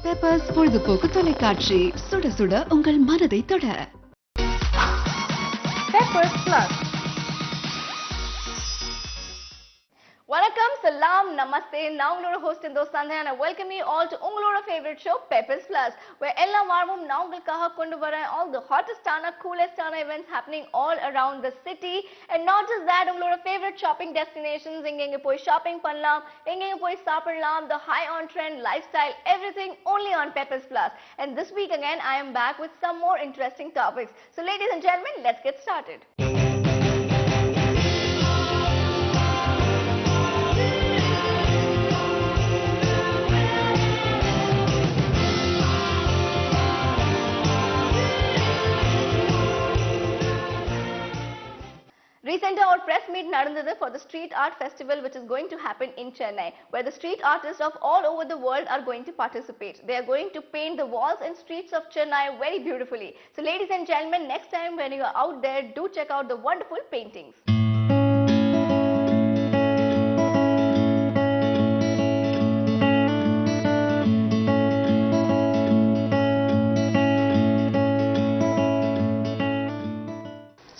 Peppers பொழுதுபோக்கு தொலைக்காட்சி சுட சுட உங்கள் மனதை தொட. Peppers Plus. Vanakkam, salam, namaste. Now உங்களோட host இந்தோஸ்தாந்தே and I welcome you all to உங்களோட favorite show Peppers Plus, where எல்லா வாரமும் நான் உங்களுக்காக கொண்டு வரேன் all the hottest coolest events happening all around the city, and not just that, உங்களோட favorite shopping destinations, எங்க போய் shopping பண்ணலாம், எங்க போய் சாப்பிடலாம், the high on trend lifestyle, everything only on Peppers Plus. And this week again I am back with some more interesting topics. So ladies and gentlemen, let's get started. Recently, our press meet நடந்தது for the street art festival which is going to happen in Chennai, where the street artists of all over the world are going to participate. They are going to paint the walls and streets of Chennai very beautifully. So ladies and gentlemen, next time when you are out there, do check out the wonderful paintings.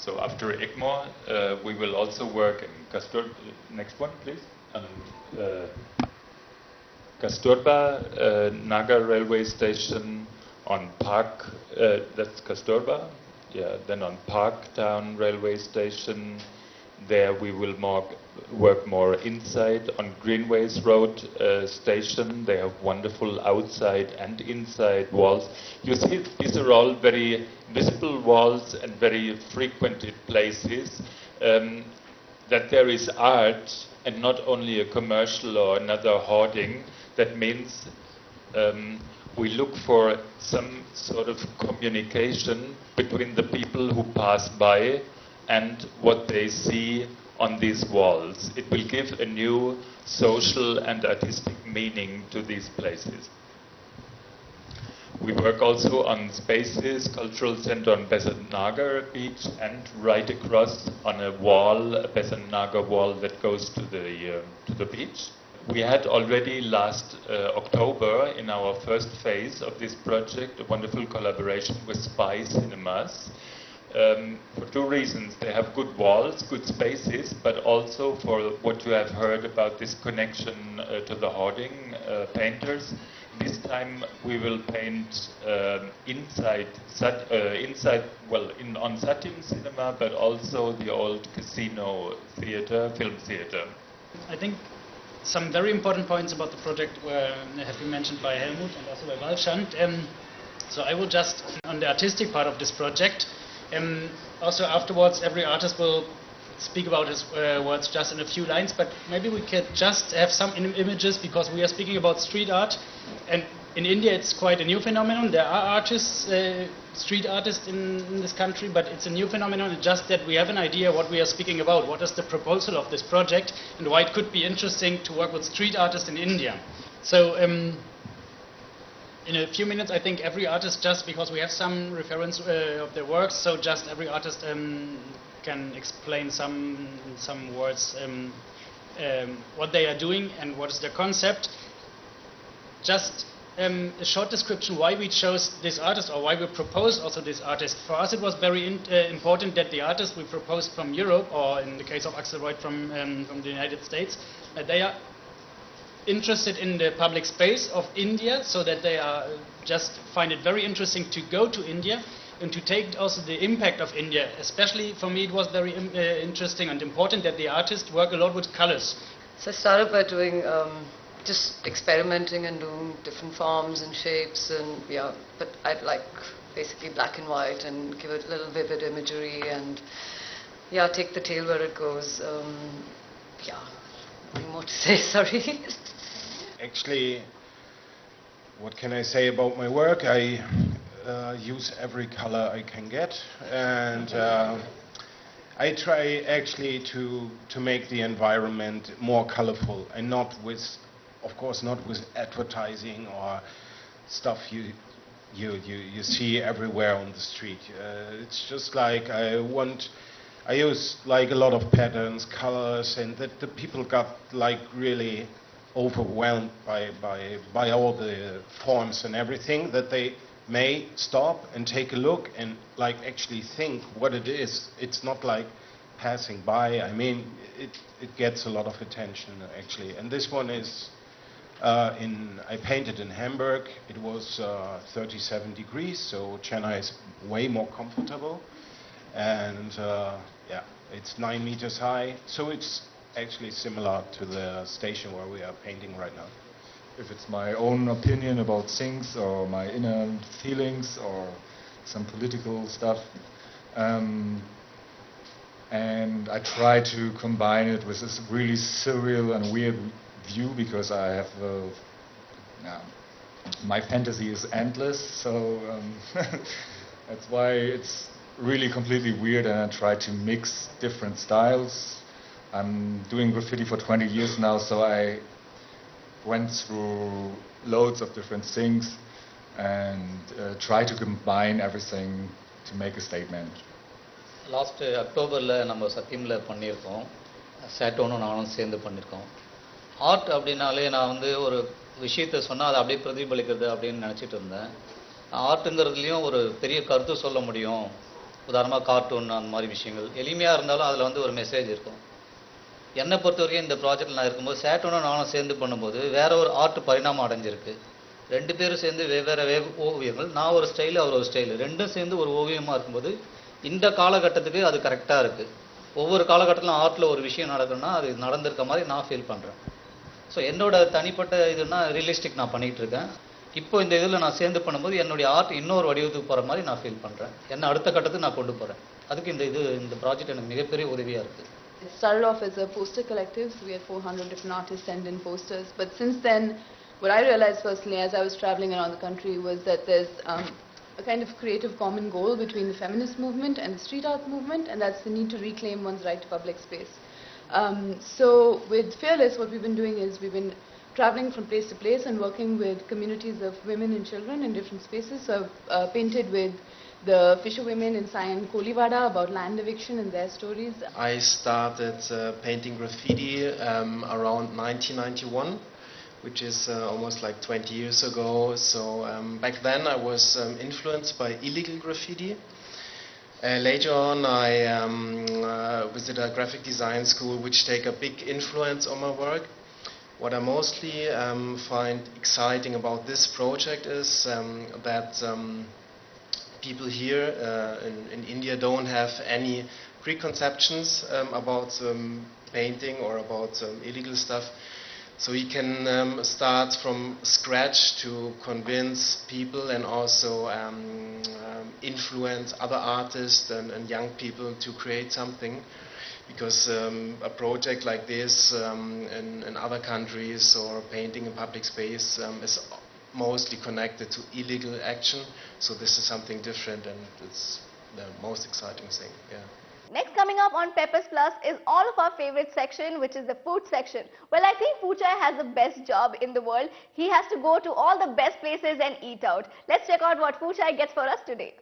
So after Egmore, we will also work in Kasturba. Next one, please. Kasturba Nagar railway station, on Park. That's Kasturba. Yeah. Then on Park Town railway station. There we will work more inside. On Greenways Road station, they have wonderful outside and inside walls. You see, these are all very visible walls and very frequented places. That there is art and not only a commercial or another hoarding. That means we look for some sort of communication between the people who pass by and what they see on these walls. It will give a new social and artistic meaning to these places. We work also on spaces, cultural center on Besant Nagar beach, and right across on a wall, a Besant Nagar wall that goes to the beach. We had already last October, in our first phase of this project, a wonderful collaboration with Spy Cinemas. For two reasons. They have good walls, good spaces, but also for what you have heard about this connection to the hoarding painters. This time we will paint inside on Satyam Cinema, but also the old casino theater, film theater. I think some very important points about the project have been mentioned by Helmut and also by Walchand. So I will just, on the artistic part of this project, also afterwards every artist will speak about his words just in a few lines, but maybe we could just have some images, because we are speaking about street art, and in India it's quite a new phenomenon. There are artists, street artists in this country, but it's a new phenomenon. It's just that we have an idea what we are speaking about, what is the proposal of this project, and why it could be interesting to work with street artists in India. So in a few minutes, I think every artist, just because we have some reference of their works, so just every artist can explain some words what they are doing and what is their concept. Just a short description why we chose this artist, or why we proposed also this artist. For us, it was very important that the artist we proposed from Europe, or in the case of Axel Voigt from the United States, they are interested in the public space of India, so that they are just find it very interesting to go to India and to take also the impact of India. Especially for me, it was very interesting and important that the artists work a lot with colors. So I started by doing just experimenting and doing different forms and shapes, and but I'd like basically black and white and give it a little vivid imagery, and take the tale where it goes. Nothing more to say, sorry. Actually, what can I say about my work? I use every color I can get, and I try actually to make the environment more colorful, and not with, of course, not with advertising or stuff you see everywhere on the street. It's just like I use like a lot of patterns, colors, and that the people got like really overwhelmed by all the forms and everything, that they may stop and take a look and like actually think what it is. It's not like passing by. I mean, it gets a lot of attention actually. And this one is I painted in Hamburg. It was 37 degrees, so Chennai is way more comfortable. And yeah, it's 9 meters high, so it's actually similar to the station where we are painting right now. If it's my own opinion about things or my inner feelings or some political stuff, and I try to combine it with this really surreal and weird view, because I have my fantasy is endless, so that's why it's really completely weird, and I try to mix different styles. I'm doing graffiti for 20 years now, so I went through loads of different things and try to combine everything to make a statement. Last October நம்ம சத்தியம்ல பண்ணியிருக்கோம். சேட்டோனும் நானும் சேர்ந்து பண்ணியிருக்கோம். Art அப்படின்னாலே நான் வந்து ஒரு விஷயத்தை சொன்னால் அதை அப்படியே பிரதிபலிக்கிறது அப்படின்னு நினச்சிட்டு இருந்தேன். ஆர்ட்டுங்கிறதுலையும் ஒரு பெரிய கருத்து சொல்ல முடியும். உதாரணமாக கார்ட்டூன் அந்த மாதிரி விஷயங்கள் எளிமையாக இருந்தாலும் அதில் வந்து ஒரு மெசேஜ் இருக்கும். என்னை பொறுத்த வரைக்கும் இந்த ப்ராஜெக்டில் நான் இருக்கும்போது சேட்டோனும் நானும் சேர்ந்து பண்ணும்போது வேற ஒரு ஆர்ட் பரிணாமம் அடைஞ்சிருக்கு. ரெண்டு பேரும் சேர்ந்து வெவ்வேறு ஓவியங்கள், நான் ஒரு ஸ்டைலு அவர் ஒரு ஸ்டைலு, ரெண்டும் சேர்ந்து ஒரு ஓவியமாக இருக்கும்போது இந்த காலகட்டத்துக்கு அது கரெக்டாக இருக்குது. ஒவ்வொரு காலகட்டத்திலும் ஆர்ட்டில் ஒரு விஷயம் நடக்குதுன்னா அது நடந்திருக்க மாதிரி நான் ஃபீல் பண்ணுறேன். ஸோ என்னோட தனிப்பட்ட இதுனா ரியலிஸ்டிக் நான் பண்ணிகிட்டு இருக்கேன். இப்போ இந்த இதில் நான் சேர்ந்து பண்ணும்போது என்னுடைய ஆர்ட் இன்னொரு வடிவத்துக்கு போகிற மாதிரி நான் ஃபீல் பண்ணுறேன். என்ன அடுத்த கட்டத்துக்கு நான் கொண்டு போகிறேன். அதுக்கு இந்த ப்ராஜெக்ட் எனக்கு மிகப்பெரிய உதவியாக இருக்குது. It started off as a poster collective, so we had 400 different artists send in posters. But since then, what I realized personally as I was traveling around the country was that there's a kind of creative common goal between the feminist movement and the street art movement, and that's the need to reclaim one's right to public space. So with Fearless, what we've been doing is we've been traveling from place to place and working with communities of women and children in different spaces. So I've painted with the fisherwomen in Sion Kolivada about land eviction and their stories. I started painting graffiti around 1991, which is almost like 20 years ago. So back then I was influenced by illegal graffiti. Later on I visited a graphic design school which take a big influence on my work. What I mostly find exciting about this project is that people here in India don't have any preconceptions about painting or about illegal stuff. So we can start from scratch to convince people and also influence other artists and young people to create something. Because a project like this in other countries or painting in public space is mostly connected to illegal action. So this is something different, and it's the most exciting thing. Yeah. Next coming up on Peppers Plus is all of our favorite section, which is the food section. Well, I think Poochai has the best job in the world. He has to go to all the best places and eat out. Let's check out what Poochai gets for us today.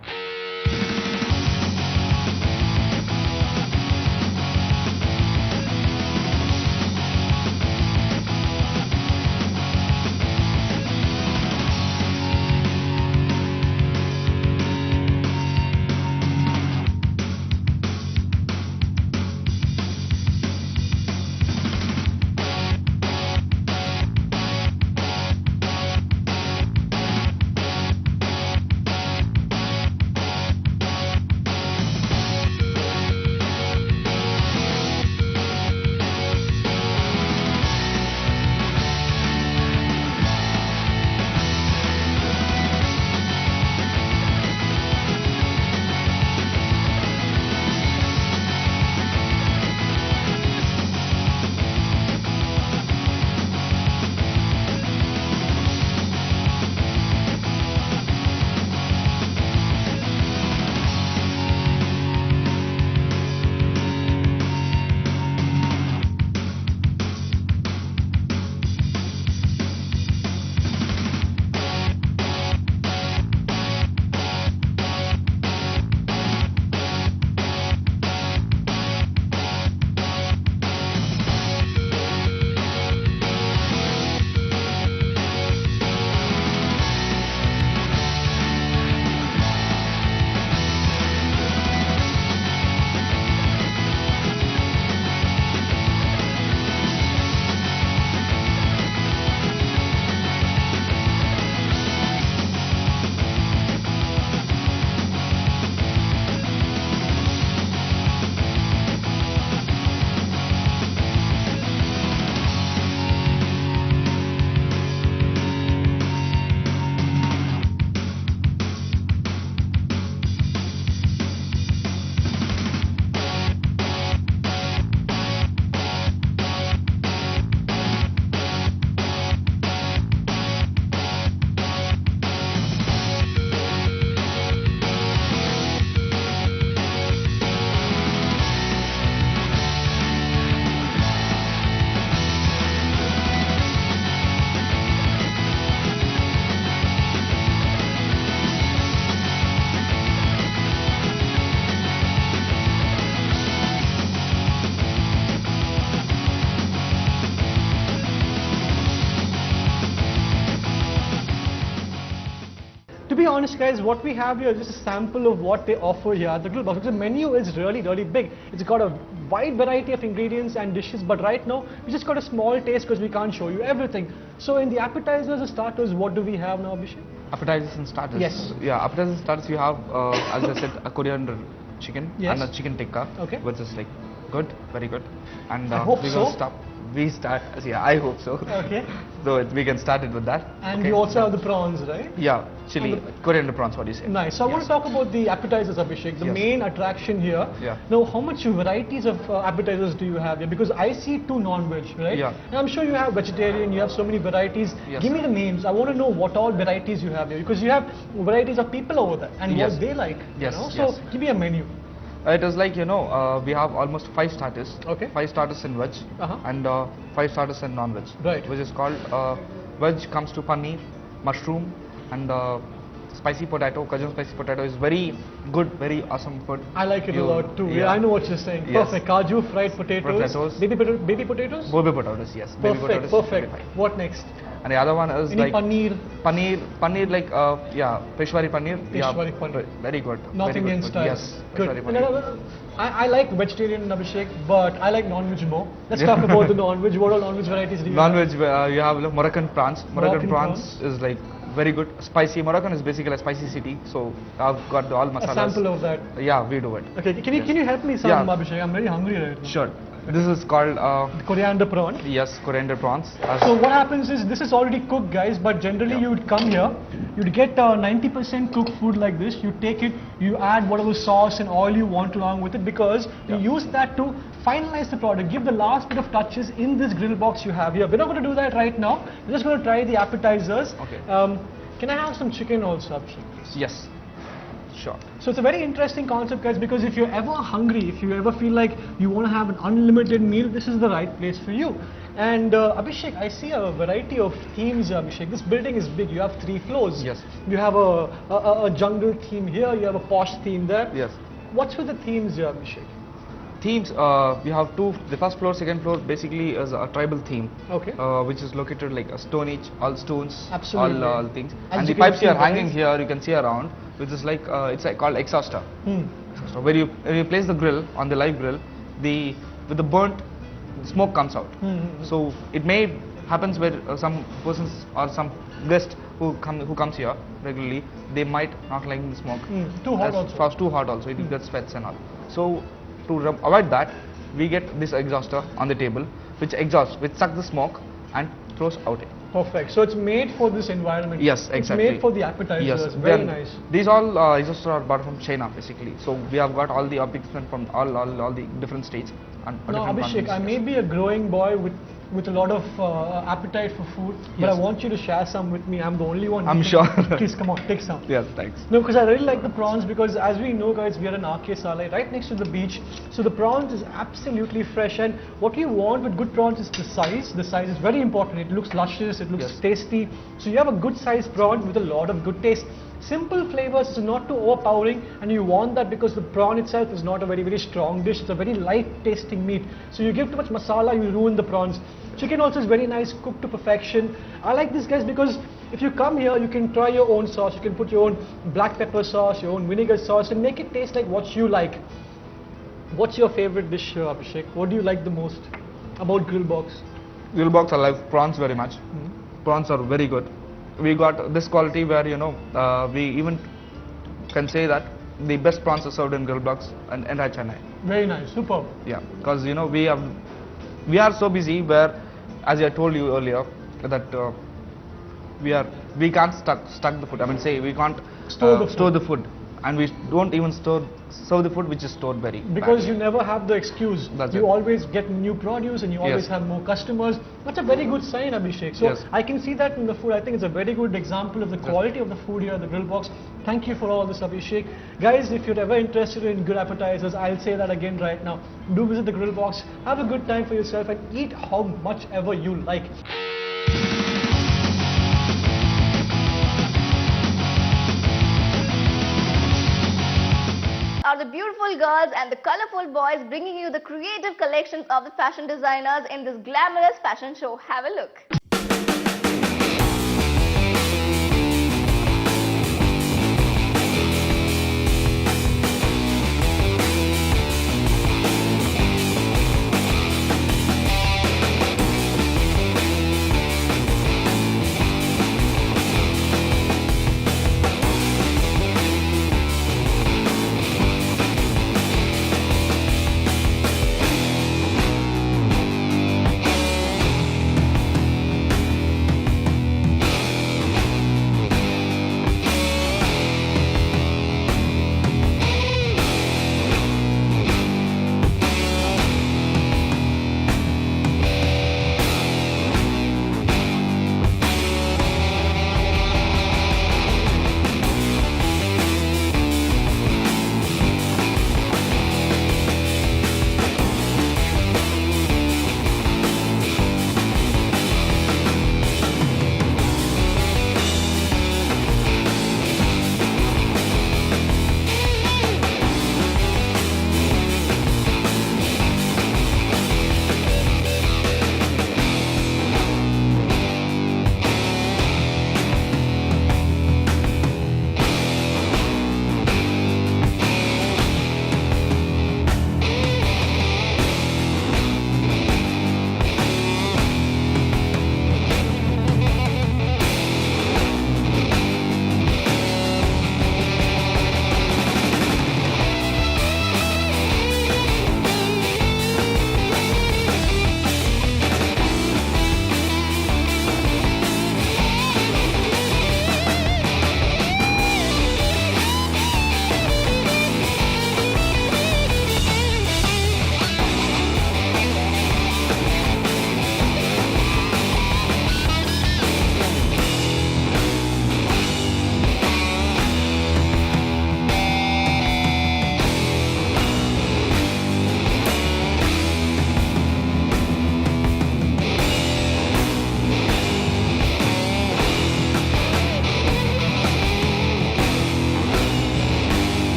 to be honest, guys, what we have here is just a sample of what they offer here at the Grill Box. Because the menu is really big. It's got a wide variety of ingredients and dishes, but right now we just got a small taste because we can't show you everything. So in the appetizers and starters, what do we have now, Abhishek? Appetizers and starters. Yes. Yeah, appetizers and starters. You have, as I said, a coriander chicken Yes. and a chicken tikka, Okay. which is like good, very good. And I hope we so. will start. We start. Yeah, I hope so. Okay. So we can start it with that. And okay. you also have the prawns, right? Yeah, chili, coriander prawns. What do you say? Nice. So I want to talk about the appetizers, Abhishek, the Yes. main attraction here. Yeah. Now, how much varieties of appetizers do you have here? Because I see 2 non-veg, right? Yeah. And I'm sure you have vegetarian, you have so many varieties. Yes. Give me the names. I want to know what all varieties you have here. Because you have varieties of people over there and Yes. what they like. Yes, You know? So yes. give me a menu. It is like, we have almost 5 starters. Okay. 5 starters in veg Uh-huh. and 5 starters in non-veg. Right. Which is called, veg comes to paneer, mushroom and spicy potato. Cajun spicy potato is very good, very awesome food. I like it a lot too. Yeah, yeah. I know what you're saying. Yes. Perfect. Kaju, fried potatoes. Potatoes. Baby potatoes? Baby potatoes, yes. Baby Perfect, potatoes, perfect. very fine. What next? And the other one is Any like paneer? paneer like Peshwari paneer. Peshwari paneer. Very good. North very Indian good food. style. Yes. Good. Peshwari And paneer. another- I like vegetarian, Abhishek, but I like non-veg more. Let's talk about the non-veg. What all non-veg varieties do you have? Non-veg, you have Moroccan prawns. Moroccan prawns is like very good. Spicy. Moroccan is basically a spicy city, so I've got all masalas. A sample of that. Yeah, we do it. Okay, can you help me some, Yeah. Abhishek? I'm very hungry right now. Sure. This is called The coriander prawn. yes, coriander prawns. So what happens is this is already cooked, guys, but generally you would come here, you'd get 90% cooked food like this. You take it, you add whatever sauce and oil you want along with it, because you use that to finalize the product, give the last bit of touches in this grill box you have here. We're not going to do that right now. We're just going to try the appetizers. Okay. Can I have some chicken also, Abhishek? Yes. Sure. So it's a very interesting concept, guys, because if you're ever hungry, if you ever feel like you want to have an unlimited meal, this is the right place for you. And Abhishek, I see a variety of themes, Abhishek. This building is big. You have 3 floors. Yes. You have a jungle theme here. You have a posh theme there. Yes. What's with the themes here, Abhishek? Themes, we have 2. The first floor, second floor basically is a tribal theme. Okay. Which is located like a stone age, all stones, Absolutely. all things. As And you the can pipes see, you are hanging guys. here, you can see around, which is like, it's like called exhauster. So when you place the grill on the live grill, with the burnt smoke comes out. So it may happens where some persons or some guest who comes here regularly, they might not like the smoke. Too hot As also. fast, too hot also. It gets sweats and all. So to avoid that, we get this exhauster on the table, which sucks the smoke and throws out it. Perfect. So it's made for this environment. Yes, exactly. It's made for the appetizers. Yes, Very then nice. These all exhausters are bought from China basically. So we have got all the equipment from all the different states and Now, different Abhishek, I continents. may be a growing boy with a lot of appetite for food, but I Yes. want you to share some with me. I'm the only one. I'm eating. sure. Please come on, take some. Yes, thanks. No, because I really like the prawns, because as we know, guys, we are in RK Salai, right next to the beach. So the prawns is absolutely fresh, and what you want with good prawns is the size. The size is very important. It looks luscious, it looks Yes. tasty. So you have a good sized prawn with a lot of good taste. Simple flavors, it's not too overpowering, and you want that because the prawn itself is not a very strong dish. It's a very light tasting meat. So you give too much masala, you ruin the prawns. Chicken also is very nice, cooked to perfection. I like this, guys, because if you come here, you can try your own sauce. You can put your own black pepper sauce, your own vinegar sauce, and make it taste like what you like. What's your favorite dish here, Abhishek? What do you like the most about Grill Box? Grill box, I like prawns very much. Prawns are very good. We got this quality where we even can say that the best prawns are served in grill box and entire Chennai. Very nice, superb. Yeah, because we are so busy where, as I told you earlier, that we can't stuck the food. I mean, say we can't store the food, and we don't even serve the food which is stored very Because badly. you never have the excuse. That's you it. always get new produce and you always Yes. have more customers. That's a very good sign, Abhishek. So Yes. I can see that in the food. I think it's a very good example of the quality of the food here at the Grill Box. Thank you for all this, Abhishek. Guys, if you're ever interested in good appetizers, I'll say that again right now. Do visit the Grill Box, have a good time for yourself, and eat how much ever you like. Are the beautiful girls and the colorful boys bringing you the creative collections of the fashion designers in this glamorous fashion show. Have a look.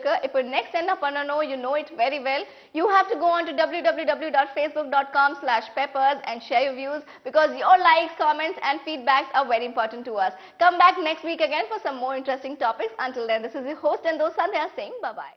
இருக்கு. இப்போ next என்ன பண்ணணும், you know it very well. You have to go on to www.facebook.com/peppers and share your views, because your likes, comments and feedbacks are very important to us. Come back next week again for some more interesting topics. Until then, this is your host and host Sandhya saying bye-bye.